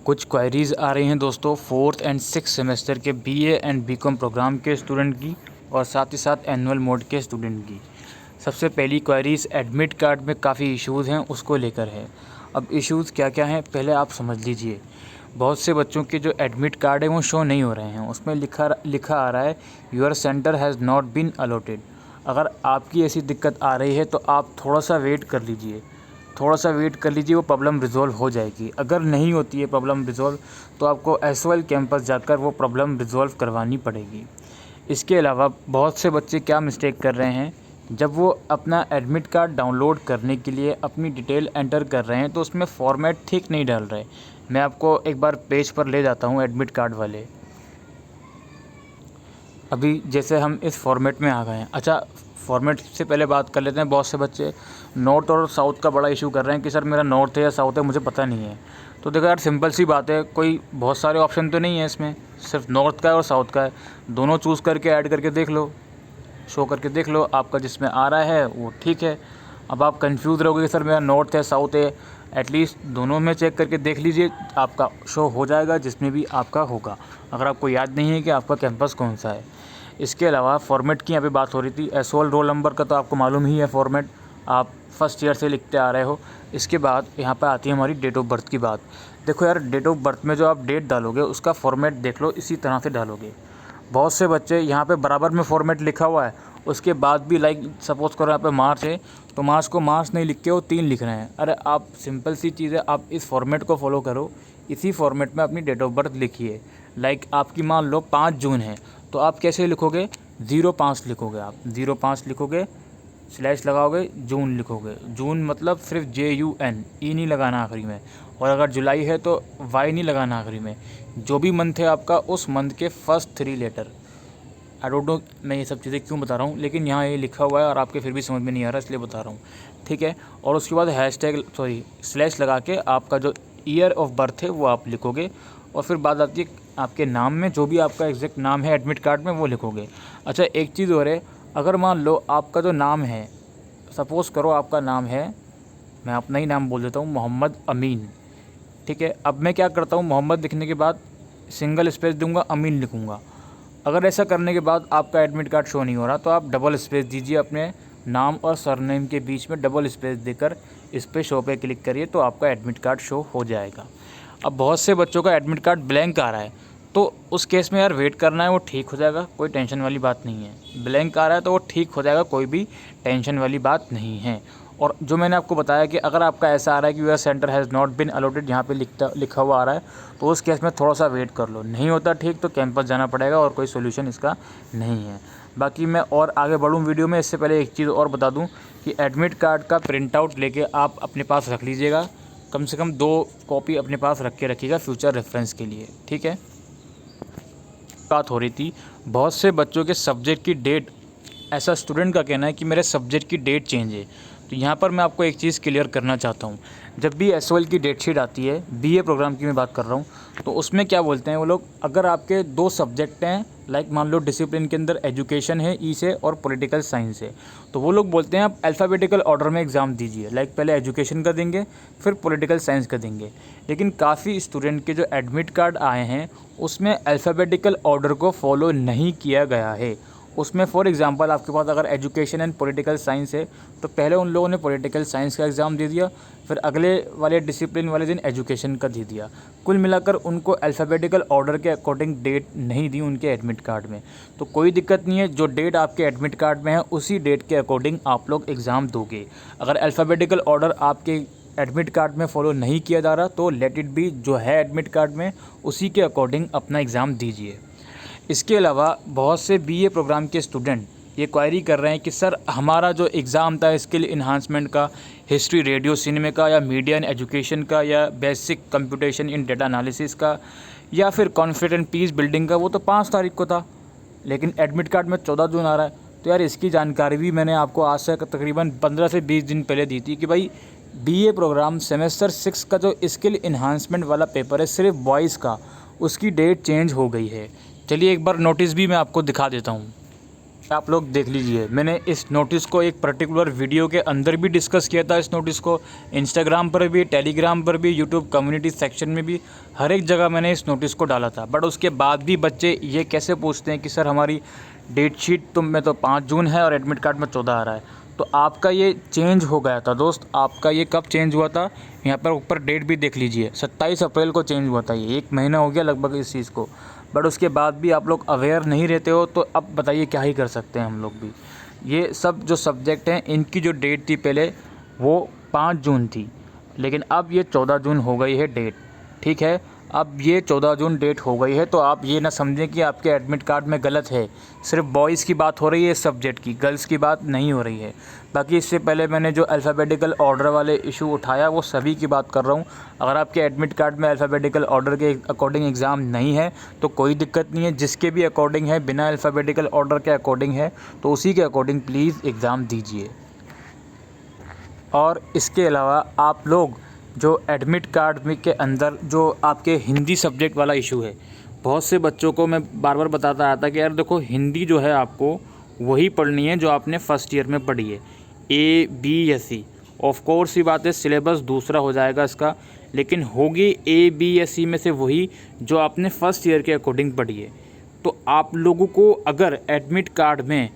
कुछ क्वेरीज़ आ रही हैं दोस्तों 4th एंड 6th सेमेस्टर के बीए एंड बीकॉम प्रोग्राम के स्टूडेंट की और साथ ही साथ एनुअल मोड के स्टूडेंट की। सबसे पहली क्वेरीज़ एडमिट कार्ड में काफ़ी इश्यूज़ हैं उसको लेकर है। अब इश्यूज़ क्या क्या हैं पहले आप समझ लीजिए। बहुत से बच्चों के जो एडमिट कार्ड है वो शो नहीं हो रहे हैं, उसमें लिखा आ रहा है your centre has not been allotted. अगर आपकी ऐसी दिक्कत आ रही है तो आप थोड़ा सा वेट कर लीजिए, वो प्रॉब्लम रिज़ॉल्व हो जाएगी। अगर नहीं होती है प्रॉब्लम रिज़ॉल्व तो आपको एसओएल कैंपस जाकर वो प्रॉब्लम रिज़ॉल्व करवानी पड़ेगी। इसके अलावा बहुत से बच्चे क्या मिस्टेक कर रहे हैं, जब वो अपना एडमिट कार्ड डाउनलोड करने के लिए अपनी डिटेल एंटर कर रहे हैं तो उसमें फॉर्मेट ठीक नहीं डाल रहे। मैं आपको एक बार पेज पर ले जाता हूँ एडमिट कार्ड वाले। अभी जैसे हम इस फॉर्मेट में आ गए हैं। अच्छा, फॉर्मेट से पहले बात कर लेते हैं। बहुत से बच्चे नॉर्थ और साउथ का बड़ा इशू कर रहे हैं कि सर मेरा नॉर्थ है या साउथ है मुझे पता नहीं है। तो देखो यार, सिंपल सी बात है, कोई बहुत सारे ऑप्शन तो नहीं है इसमें, सिर्फ नॉर्थ का है और साउथ का है। दोनों चूज़ करके ऐड करके देख लो, शो करके देख लो, आपका जिसमें आ रहा है वो ठीक है। अब आप कंफ्यूज रहोगे कि सर मेरा नॉर्थ है साउथ है, एटलीस्ट दोनों में चेक करके देख लीजिए, आपका शो हो जाएगा जिसमें भी आपका होगा, अगर आपको याद नहीं है कि आपका कैंपस कौन सा है। इसके अलावा फॉर्मेट की यहाँ पे बात हो रही थी। एसओएल रोल नंबर का तो आपको मालूम ही है फॉर्मेट, आप फर्स्ट ईयर से लिखते आ रहे हो। इसके बाद यहाँ पर आती है हमारी डेट ऑफ बर्थ की बात। देखो यार, डेट ऑफ बर्थ में जो आप डेट डालोगे उसका फॉर्मेट देख लो, इसी तरह से डालोगे। बहुत से बच्चे यहाँ पे बराबर में फॉर्मेट लिखा हुआ है, उसके बाद भी लाइक सपोज़ करो यहाँ पे मार्च है तो मार्च को मार्च नहीं लिख के वो 3 लिख रहे हैं। अरे आप सिंपल सी चीज़ है, आप इस फॉर्मेट को फॉलो करो, इसी फॉर्मेट में अपनी डेट ऑफ बर्थ लिखिए। लाइक आपकी मान लो 5 जून है तो आप कैसे लिखोगे, 05 लिखोगे, आप 05 लिखोगे, स्लैश लगाओगे, जून लिखोगे। जून मतलब सिर्फ JUN, ई नहीं लगाना आखिरी में। और अगर जुलाई है तो वाई नहीं लगाना आखिरी में। जो भी मंथ है आपका, उस मंथ के first 3 letter. I don't know मैं ये सब चीज़ें क्यों बता रहा हूँ, लेकिन यहाँ ये लिखा हुआ है और आपके फिर भी समझ में नहीं आ रहा इसलिए बता रहा हूँ, ठीक है। और उसके बाद स्लैश लगा के आपका जो ईयर ऑफ बर्थ है वो आप लिखोगे। और फिर बात आती है आपके नाम में, जो भी आपका एग्जैक्ट नाम है एडमिट कार्ड में वो लिखोगे। अच्छा, एक चीज़ और है, अगर मान लो आपका जो नाम है, सपोज़ करो आपका नाम है, मैं अपना ही नाम बोल देता हूँ, मोहम्मद अमीन, ठीक है। अब मैं क्या करता हूँ, मोहम्मद लिखने के बाद सिंगल स्पेस दूंगा, अमीन लिखूँगा। अगर ऐसा करने के बाद आपका एडमिट कार्ड शो नहीं हो रहा तो आप डबल स्पेस दीजिए, अपने नाम और सरनेम के बीच में डबल स्पेस देकर इस पर शो पे क्लिक करिए तो आपका एडमिट कार्ड शो हो जाएगा। अब बहुत से बच्चों का एडमिट कार्ड ब्लैंक आ रहा है तो उस केस में यार वेट करना है, वो ठीक हो जाएगा, कोई टेंशन वाली बात नहीं है। ब्लैंक आ रहा है तो वो ठीक हो जाएगा, कोई भी टेंशन वाली बात नहीं है। और जो मैंने आपको बताया कि अगर आपका ऐसा आ रहा है कि your centre has not been allotted, यहाँ पे लिखा हुआ आ रहा है, तो उस केस में थोड़ा सा वेट कर लो। नहीं होता ठीक तो कैंपस जाना पड़ेगा और कोई सोल्यूशन इसका नहीं है। बाकी मैं और आगे बढ़ूँ वीडियो में, इससे पहले एक चीज़ और बता दूँ कि एडमिट कार्ड का प्रिंट आउट लेके आप अपने पास रख लीजिएगा, कम से कम 2 कॉपी अपने पास रख के रखिएगा फ्यूचर रेफरेंस के लिए, ठीक है। बात हो रही थी बहुत से बच्चों के सब्जेक्ट की डेट, ऐसा स्टूडेंट का कहना है कि मेरे सब्जेक्ट की डेट चेंज है। तो यहाँ पर मैं आपको एक चीज़ क्लियर करना चाहता हूँ, जब भी एसओएल की डेट शीट आती है, बीए प्रोग्राम की मैं बात कर रहा हूँ, तो उसमें क्या बोलते हैं वो लोग, अगर आपके 2 सब्जेक्ट हैं, लाइक मान लो डिसिप्लिन के अंदर एजुकेशन है ई से और पॉलिटिकल साइंस है, तो वो लोग बोलते हैं आप अल्फ़ाबेटिकल ऑर्डर में एग्ज़ाम दीजिए, लाइक पहले एजुकेशन का देंगे फिर पॉलिटिकल साइंस का देंगे। लेकिन काफ़ी स्टूडेंट के जो एडमिट कार्ड आए हैं उसमें अल्फ़ाबेटिकल ऑर्डर को फॉलो नहीं किया गया है। उसमें फॉर एग्जांपल आपके पास अगर एजुकेशन एंड पॉलिटिकल साइंस है तो पहले उन लोगों ने पॉलिटिकल साइंस का एग्ज़ाम दे दिया, फिर अगले वाले डिसिप्लिन वाले दिन एजुकेशन का दे दिया। कुल मिलाकर उनको अल्फ़ाबेटिकल ऑर्डर के अकॉर्डिंग डेट नहीं दी उनके एडमिट कार्ड में। तो कोई दिक्कत नहीं है, जो डेट आपके एडमिट कार्ड में है उसी डेट के अकॉर्डिंग आप लोग एग्ज़ाम दोगे। अगर अल्फ़ाबेटिकल ऑर्डर आपके एडमिट कार्ड में फॉलो नहीं किया जा रहा तो लेट इट बी, जो है एडमिट कार्ड में उसी के अकॉर्डिंग अपना एग्ज़ाम दीजिए। इसके अलावा बहुत से बीए प्रोग्राम के स्टूडेंट ये क्वायरी कर रहे हैं कि सर हमारा जो एग्ज़ाम था स्किल इन्हांसमेंट का, हिस्ट्री रेडियो सिनेमा का, या मीडिया एंड एजुकेशन का, या बेसिक कंप्यूटेशन इन डेटा एनालिसिस का, या फिर कॉन्फिडेंट पीस बिल्डिंग का, वो तो 5 तारीख को था, लेकिन एडमिट कार्ड में 14 जून आ रहा है। तो यार इसकी जानकारी भी मैंने आपको आज से तकरीबन 15 से 20 दिन पहले दी थी कि भाई बीए प्रोग्राम सेमेस्टर 6 का जो स्किल इन्हांसमेंट वाला पेपर है सिर्फ बॉयज़ का, उसकी डेट चेंज हो गई है। चलिए एक बार नोटिस भी मैं आपको दिखा देता हूँ। आप लोग देख लीजिए, मैंने इस नोटिस को एक पर्टिकुलर वीडियो के अंदर भी डिस्कस किया था। इस नोटिस को इंस्टाग्राम पर भी, टेलीग्राम पर भी, यूट्यूब कम्युनिटी सेक्शन में भी, हर एक जगह मैंने इस नोटिस को डाला था। बट उसके बाद भी बच्चे ये कैसे पूछते हैं कि सर हमारी डेट शीट में तो 5 जून है और एडमिट कार्ड में 14 आ रहा है। तो आपका ये चेंज हो गया था दोस्त। आपका ये कब चेंज हुआ था, यहाँ पर ऊपर डेट भी देख लीजिए, 27 अप्रैल को चेंज हुआ था। ये 1 महीना हो गया लगभग इस चीज़ को। बट उसके बाद भी आप लोग अवेयर नहीं रहते हो, तो अब बताइए क्या ही कर सकते हैं हम लोग भी। ये सब जो सब्जेक्ट हैं इनकी जो डेट थी पहले वो 5 जून थी, लेकिन अब ये 14 जून हो गई है डेट। ठीक है, अब ये 14 जून डेट हो गई है, तो आप ये ना समझें कि आपके एडमिट कार्ड में गलत है। सिर्फ बॉयज़ की बात हो रही है इस सब्जेक्ट की, गर्ल्स की बात नहीं हो रही है। बाकी इससे पहले मैंने जो अल्फ़ाबेटिकल ऑर्डर वाले इशू उठाया वो सभी की बात कर रहा हूँ। अगर आपके एडमिट कार्ड में अल्फ़ाबेटिकल ऑर्डर के अकॉर्डिंग एग्ज़ाम नहीं है तो कोई दिक्कत नहीं है। जिसके भी अकॉर्डिंग है, बिना अल्फ़ाबेटिकल ऑर्डर के अकॉर्डिंग है, तो उसी के अकॉर्डिंग प्लीज़ एग्ज़ाम दीजिए। और इसके अलावा आप लोग जो एडमिट कार्ड में के अंदर जो आपके हिंदी सब्जेक्ट वाला इशू है, बहुत से बच्चों को मैं बार बार बताता आया था कि यार देखो, हिंदी जो है आपको वही पढ़नी है जो आपने फ़र्स्ट ईयर में पढ़ी है, ए बी या सी। ऑफ कोर्स ही बात है, सिलेबस दूसरा हो जाएगा इसका, लेकिन होगी ए बी या सी में से वही जो आपने फ़र्स्ट ईयर के अकॉर्डिंग पढ़ी है। तो आप लोगों को अगर एडमिट कार्ड में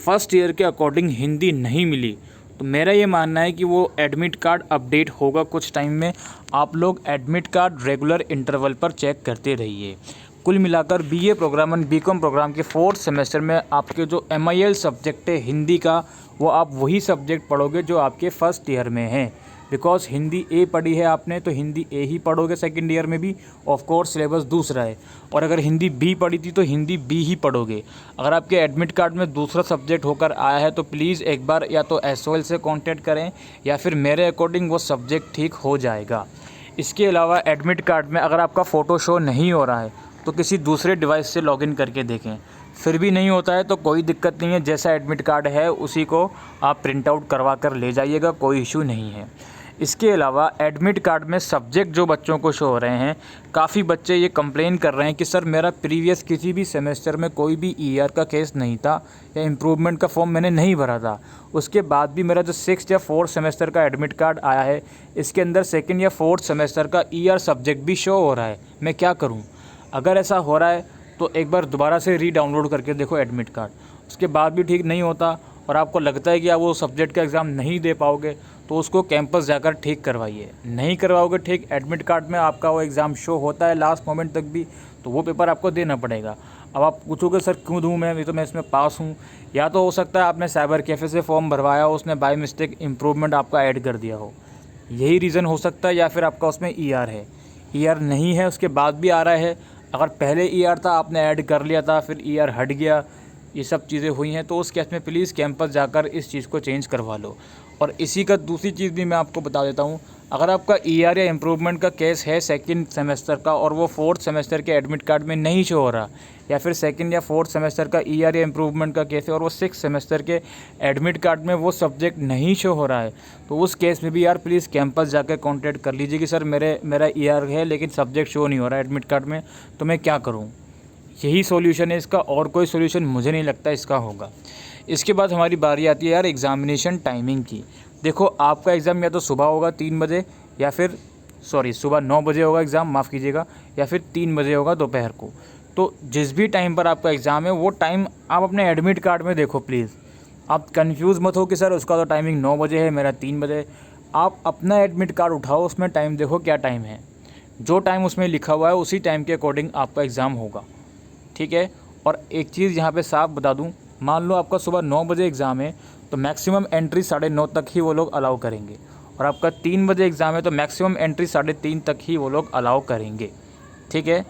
फ़र्स्ट ईयर के अकॉर्डिंग हिंदी नहीं मिली तो मेरा ये मानना है कि वो एडमिट कार्ड अपडेट होगा कुछ टाइम में। आप लोग एडमिट कार्ड रेगुलर इंटरवल पर चेक करते रहिए। कुल मिलाकर बीए प्रोग्राम और बीकॉम प्रोग्राम के 4th सेमेस्टर में आपके जो MIL सब्जेक्ट है हिंदी का, वो आप वही सब्जेक्ट पढ़ोगे जो आपके फर्स्ट ईयर में है। बिकॉज हिंदी ए पढ़ी है आपने तो हिंदी ए ही पढ़ोगे सेकंड ईयर में भी। ऑफ कोर्स सिलेबस दूसरा है। और अगर हिंदी बी पढ़ी थी तो हिंदी बी ही पढ़ोगे। अगर आपके एडमिट कार्ड में दूसरा सब्जेक्ट होकर आया है तो प्लीज़ एक बार या तो SOL से कांटेक्ट करें या फिर मेरे अकॉर्डिंग वो सब्जेक्ट ठीक हो जाएगा। इसके अलावा एडमिट कार्ड में अगर आपका फ़ोटो शो नहीं हो रहा है तो किसी दूसरे डिवाइस से लॉगिन करके देखें। फिर भी नहीं होता है तो कोई दिक्कत नहीं है, जैसा एडमिट कार्ड है उसी को आप प्रिंट आउट करवा कर ले जाइएगा, कोई इशू नहीं है। इसके अलावा एडमिट कार्ड में सब्जेक्ट जो बच्चों को शो हो रहे हैं, काफ़ी बच्चे ये कंप्लेन कर रहे हैं कि सर मेरा प्रीवियस किसी भी सेमेस्टर में कोई भी ER का केस नहीं था या इम्प्रूवमेंट का फॉर्म मैंने नहीं भरा था, उसके बाद भी मेरा जो 6th या 4th सेमेस्टर का एडमिट कार्ड आया है इसके अंदर 2nd या 4th सेमेस्टर का ER सब्जेक्ट भी शो हो रहा है, मैं क्या करूँ। अगर ऐसा हो रहा है तो एक बार दोबारा से रीडाउनलोड करके देखो एडमिट कार्ड। उसके बाद भी ठीक नहीं होता और आपको लगता है कि आप वो सब्जेक्ट का एग्ज़ाम नहीं दे पाओगे तो उसको कैंपस जाकर ठीक करवाइए। नहीं करवाओगे ठीक, एडमिट कार्ड में आपका वो एग्ज़ाम शो होता है लास्ट मोमेंट तक भी, तो वो पेपर आपको देना पड़ेगा। अब आप पूछोगे सर क्यों दूँ मैं, ये तो मैं इसमें पास हूँ। या तो हो सकता है आपने साइबर कैफ़े से फॉर्म भरवाया हो, उसने बाय मिस्टेक इम्प्रूवमेंट आपका ऐड कर दिया हो, यही रीज़न हो सकता है। या फिर आपका उसमें ER है, ER नहीं है उसके बाद भी आ रहा है। अगर पहले ER था आपने ऐड कर लिया था फिर ER हट गया, ये सब चीज़ें हुई हैं, तो उस केस में प्लीज़ कैंपस जाकर इस चीज़ को चेंज करवा लो। और इसी का दूसरी चीज़ भी मैं आपको बता देता हूँ, अगर आपका ER या इम्प्रूवमेंट का केस है 2nd सेमेस्टर का और वो 4th सेमेस्टर के एडमिट कार्ड में नहीं शो हो रहा, या फिर 2nd या 4th सेमेस्टर का ER या इम्प्रूवमेंट का केस है और वो 6th सेमेस्टर के एडमिट कार्ड में वो सब्जेक्ट नहीं शो हो रहा है, तो उस केस में भी यार प्लीज़ कैंपस जाकर कॉन्टैक्ट कर लीजिए कि सर मेरा ER है लेकिन सब्जेक्ट शो नहीं हो रहा है एडमिट कार्ड में, तो मैं क्या करूँ। यही सॉल्यूशन है इसका, और कोई सॉल्यूशन मुझे नहीं लगता इसका होगा। इसके बाद हमारी बारी आती है यार एग्ज़ामिनेशन टाइमिंग की। देखो आपका एग्ज़ाम या तो सुबह होगा 3 बजे या फिर सुबह 9 बजे होगा एग्ज़ाम, माफ़ कीजिएगा, या फिर 3 बजे होगा दोपहर को। तो जिस भी टाइम पर आपका एग्ज़ाम है वो टाइम आप अपने एडमिट कार्ड में देखो प्लीज़। आप कंफ्यूज मत हो कि सर उसका तो टाइमिंग 9 बजे है, मेरा 3 बजे। आप अपना एडमिट कार्ड उठाओ, उसमें टाइम देखो क्या टाइम है, जो टाइम उसमें लिखा हुआ है उसी टाइम के अकॉर्डिंग आपका एग्ज़ाम होगा। ठीक है। और एक चीज़ यहाँ पे साफ बता दूँ, मान लो आपका सुबह 9 बजे एग्ज़ाम है तो मैक्सिमम एंट्री 9:30 तक ही वो लोग अलाउ करेंगे, और आपका 3 बजे एग्ज़ाम है तो मैक्सिमम एंट्री 3:30 तक ही वो लोग अलाउ करेंगे। ठीक है।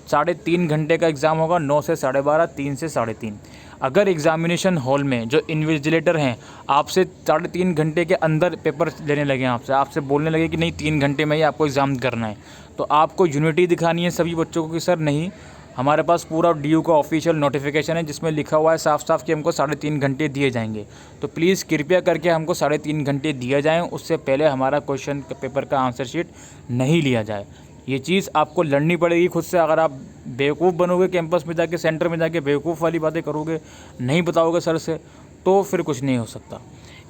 3.5 घंटे का एग्ज़ाम होगा, 9 से 12:30, 3 से 3:30। अगर एग्ज़ामिनेशन हॉल में जो इन्विजिलेटर हैं आपसे 3.5 घंटे के अंदर पेपर लेने लगे, आपसे बोलने लगे कि नहीं 3 घंटे में ही आपको एग्ज़ाम करना है, तो आपको यूनिटी दिखानी है सभी बच्चों को कि सर नहीं, हमारे पास पूरा DU का ऑफिशियल नोटिफिकेशन है जिसमें लिखा हुआ है साफ साफ कि हमको 3.5 घंटे दिए जाएंगे। तो प्लीज़ कृपया करके हमको 3.5 घंटे दिए जाएँ, उससे पहले हमारा क्वेश्चन पेपर का आंसर शीट नहीं लिया जाए। ये चीज़ आपको लड़नी पड़ेगी खुद से। अगर आप बेवकूफ़ बनोगे कैंपस में जाके, सेंटर में जाके बेवकूफ़ वाली बातें करोगे, नहीं बताओगे सर से, तो फिर कुछ नहीं हो सकता।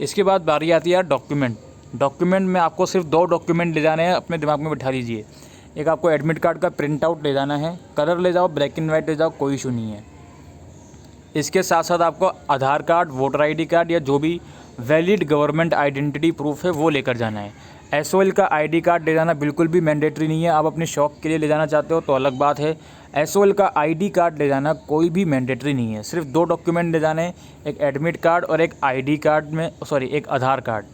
इसके बाद बारी आती है डॉक्यूमेंट। डॉक्यूमेंट में आपको सिर्फ 2 डॉक्यूमेंट ले जाने हैं, अपने दिमाग में बिठा लीजिए। एक आपको एडमिट कार्ड का प्रिंट आउट ले जाना है, कलर ले जाओ, ब्लैक एंड वाइट ले जाओ, कोई इशू नहीं है। इसके साथ साथ आपको आधार कार्ड, वोटर आईडी कार्ड या जो भी वैलिड गवर्नमेंट आइडेंटिटी प्रूफ है वो लेकर जाना है। एसओएल का आईडी कार्ड ले जाना बिल्कुल भी मैंडेटरी नहीं है। आप अपने शौक के लिए ले जाना चाहते हो तो अलग बात है। एसओएल का आईडी कार्ड ले जाना कोई भी मैंडेटरी नहीं है। सिर्फ 2 डॉक्यूमेंट ले जाने हैं, एक एडमिट कार्ड और एक आईडी कार्ड में एक आधार कार्ड।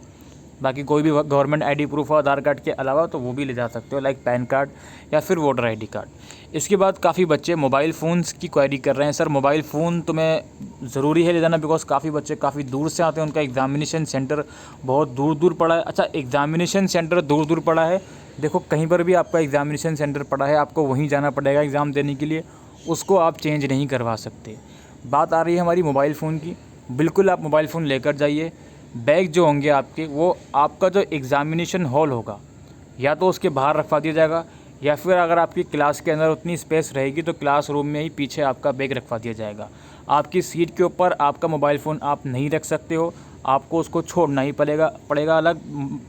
बाकी कोई भी गवर्नमेंट आईडी प्रूफ हो आधार कार्ड के अलावा तो वो भी ले जा सकते हो, लाइक पैन कार्ड या फिर वोटर आईडी कार्ड। इसके बाद काफ़ी बच्चे मोबाइल फ़ोन्स की क्वेरी कर रहे हैं, सर मोबाइल फ़ोन तुम्हें ज़रूरी है ले जाना, बिकॉज काफ़ी बच्चे काफ़ी दूर से आते हैं, उनका एग्ज़ामिनेशन सेंटर बहुत दूर दूर पड़ा है। अच्छा, एग्ज़ामिनेशन सेंटर दूर दूर पड़ा है, देखो कहीं पर भी आपका एग्ज़ामिनेशन सेंटर पड़ा है, आपको वहीं जाना पड़ेगा एग्ज़ाम देने के लिए, उसको आप चेंज नहीं करवा सकते। बात आ रही है हमारी मोबाइल फ़ोन की। बिल्कुल आप मोबाइल फ़ोन लेकर जाइए। बैग जो होंगे आपके, वो आपका जो एग्ज़ामिनेशन हॉल होगा या तो उसके बाहर रखवा दिया जाएगा, या फिर अगर आपकी क्लास के अंदर उतनी स्पेस रहेगी तो क्लासरूम में ही पीछे आपका बैग रखवा दिया जाएगा। आपकी सीट के ऊपर आपका मोबाइल फ़ोन आप नहीं रख सकते हो, आपको उसको छोड़ना ही पड़ेगा अलग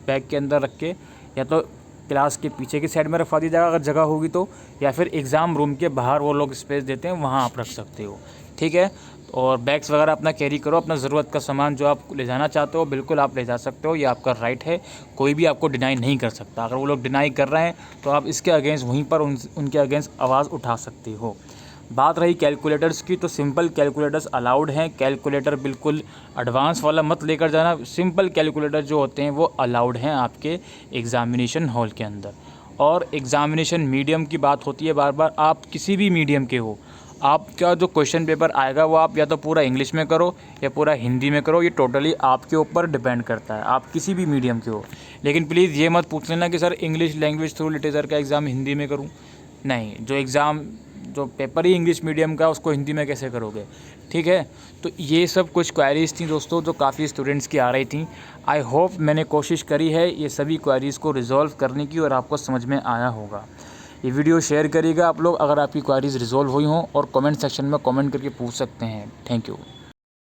बैग के अंदर रख के, या तो क्लास के पीछे की साइड में रखवा दिया जाएगा अगर जगह होगी तो, या फिर एग्ज़ाम रूम के बाहर वो लोग स्पेस देते हैं वहाँ आप रख सकते हो। ठीक है, और बैग्स वगैरह अपना कैरी करो, अपना ज़रूरत का सामान जो आप ले जाना चाहते हो बिल्कुल आप ले जा सकते हो, ये आपका राइट है, कोई भी आपको डिनाई नहीं कर सकता। अगर वो लोग डिनाई कर रहे हैं तो आप इसके अगेंस्ट वहीं पर उनके अगेंस्ट आवाज़ उठा सकते हो। बात रही कैलकुलेटर्स की, तो सिंपल कैलकुलेटर्स अलाउड हैं। कैलकुलेटर बिल्कुल एडवांस वाला मत लेकर जाना, सिंपल कैलकुलेटर जो होते हैं वो अलाउड हैं आपके एग्ज़ामिनेशन हॉल के अंदर। और एग्ज़ामिनेशन मीडियम की बात होती है बार बार, आप किसी भी मीडियम के हो, आपका जो क्वेश्चन पेपर आएगा वो आप या तो पूरा इंग्लिश में करो या पूरा हिंदी में करो, ये टोटली आपके ऊपर डिपेंड करता है, आप किसी भी मीडियम के हो। लेकिन प्लीज़ ये मत पूछ लेना कि sir English language through literature का एग्ज़ाम हिंदी में करूं। नहीं, जो पेपर ही इंग्लिश मीडियम का उसको हिंदी में कैसे करोगे। ठीक है, तो ये सब कुछ क्वेरीज़ थी दोस्तों जो काफ़ी स्टूडेंट्स की आ रही थी। आई होप मैंने कोशिश करी है ये सभी क्वेरीज़ को रिज़ॉल्व करने की और आपको समझ में आया होगा। ये वीडियो शेयर करिएगा आप लोग अगर आपकी क्वेरीज़ रिज़ॉल्व हुई हों, और कमेंट सेक्शन में कमेंट करके पूछ सकते हैं। Thank you.